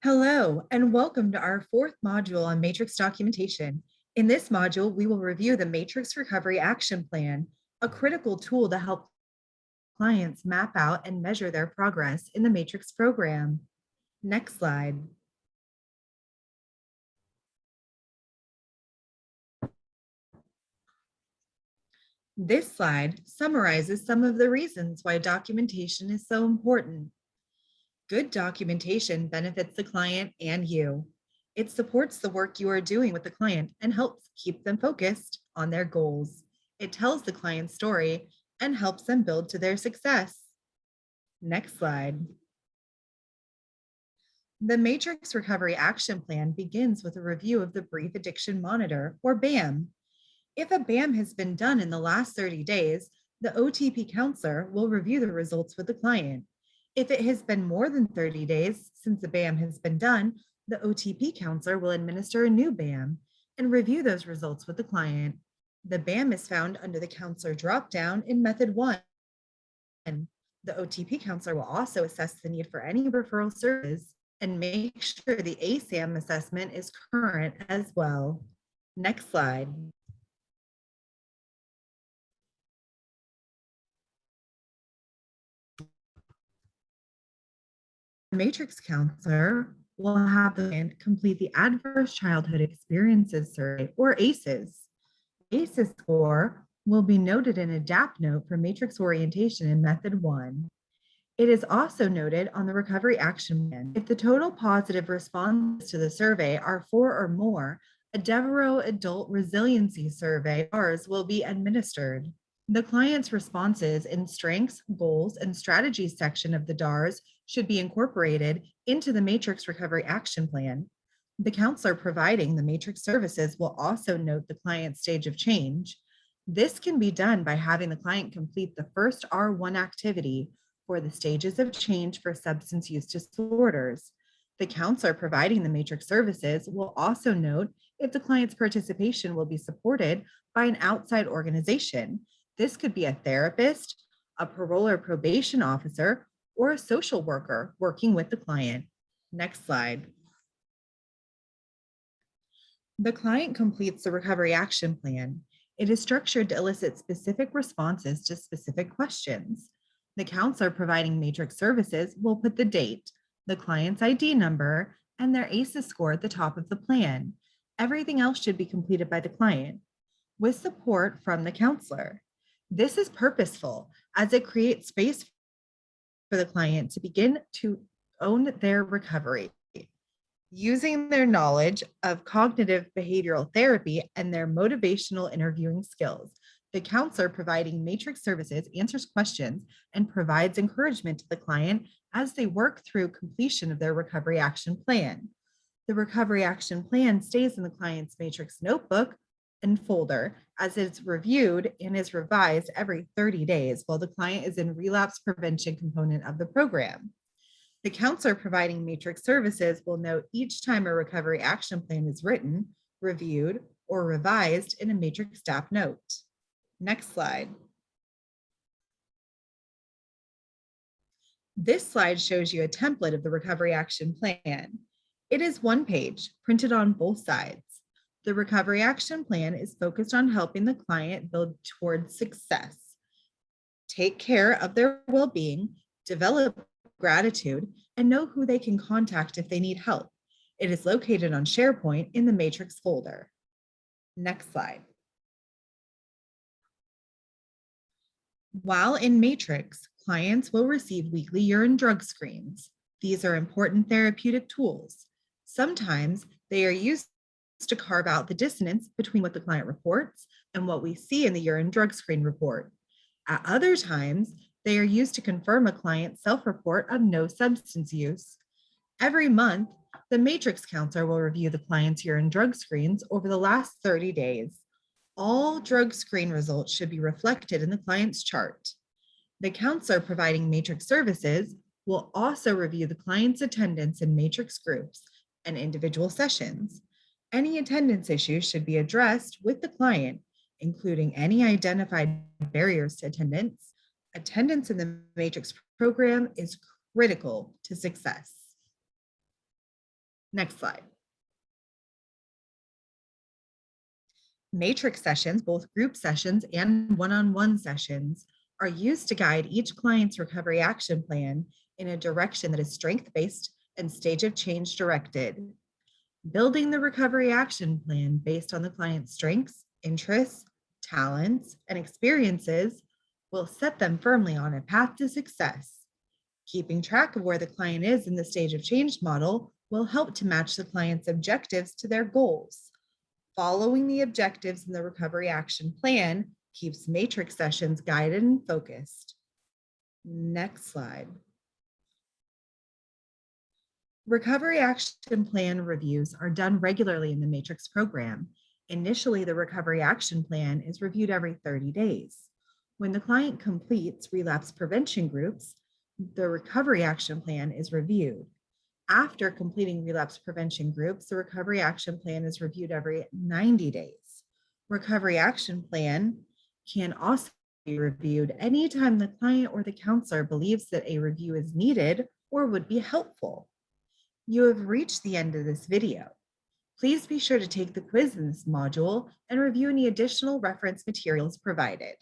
Hello, and welcome to our fourth module on matrix documentation. In this module, we will review the Matrix Recovery Action Plan, a critical tool to help clients map out and measure their progress in the matrix program. Next slide. This slide summarizes some of the reasons why documentation is so important. Good documentation benefits the client and you. It supports the work you are doing with the client and helps keep them focused on their goals. It tells the client's story and helps them build to their success. Next slide. The Matrix Recovery Action Plan begins with a review of the Brief Addiction Monitor, or BAM. If a BAM has been done in the last 30 days, the OTP counselor will review the results with the client. If it has been more than 30 days since the BAM has been done, the OTP counselor will administer a new BAM and review those results with the client. The BAM is found under the counselor dropdown in method 1. The OTP counselor will also assess the need for any referral services and make sure the ASAM assessment is current as well. Next slide. Matrix counselor will have the client complete the Adverse Childhood Experiences Survey, or ACEs. ACEs score will be noted in a DAP note for matrix orientation in method 1. It is also noted on the recovery action plan. If the total positive responses to the survey are 4 or more, a Devereaux Adult Resiliency Survey, DARS, will be administered. The client's responses in strengths, goals, and strategies section of the DARS should be incorporated into the Matrix Recovery Action Plan. The counselor providing the Matrix services will also note the client's stage of change. This can be done by having the client complete the first R1 activity for the stages of change for substance use disorders. The counselor providing the Matrix services will also note if the client's participation will be supported by an outside organization. This could be a therapist, a parole or probation officer, or a social worker working with the client. Next slide. The client completes the recovery action plan. It is structured to elicit specific responses to specific questions. The counselor providing matrix services will put the date, the client's ID number, and their ACEs score at the top of the plan. Everything else should be completed by the client with support from the counselor. This is purposeful as it creates space for the client to begin to own their recovery. Using their knowledge of cognitive behavioral therapy and their motivational interviewing skills, the counselor providing matrix services answers questions and provides encouragement to the client as they work through completion of their recovery action plan. The recovery action plan stays in the client's matrix notebook and folder as it's reviewed and is revised every 30 days while the client is in relapse prevention component of the program. The counselor providing matrix services will note each time a recovery action plan is written, reviewed, or revised in a matrix DAP note. Next slide. This slide shows you a template of the recovery action plan. It is one page, printed on both sides. The recovery action plan is focused on helping the client build towards success, take care of their well-being, develop gratitude, and know who they can contact if they need help. It is located on SharePoint in the Matrix folder. Next slide. While in Matrix, clients will receive weekly urine drug screens. These are important therapeutic tools. Sometimes they are used to carve out the dissonance between what the client reports and what we see in the urine drug screen report. At other times, they are used to confirm a client's self-report of no substance use. Every month, the matrix counselor will review the client's urine drug screens over the last 30 days. All drug screen results should be reflected in the client's chart. The counselor providing matrix services will also review the client's attendance in matrix groups and individual sessions. Any attendance issues should be addressed with the client, including any identified barriers to attendance. Attendance in the matrix program is critical to success. Next slide. Matrix sessions, both group sessions and one-on-one sessions, are used to guide each client's recovery action plan in a direction that is strength-based and stage of change directed. Building the recovery action plan based on the client's strengths, interests, talents, and experiences will set them firmly on a path to success. Keeping track of where the client is in the stage of change model will help to match the client's objectives to their goals. Following the objectives in the recovery action plan keeps matrix sessions guided and focused. Next slide. Recovery action plan reviews are done regularly in the matrix program. Initially, the recovery action plan is reviewed every 30 days. When the client completes relapse prevention groups, the recovery action plan is reviewed. After completing relapse prevention groups, the recovery action plan is reviewed every 90 days. Recovery action plan can also be reviewed anytime the client or the counselor believes that a review is needed or would be helpful. You have reached the end of this video. Please be sure to take the quiz in this module and review any additional reference materials provided.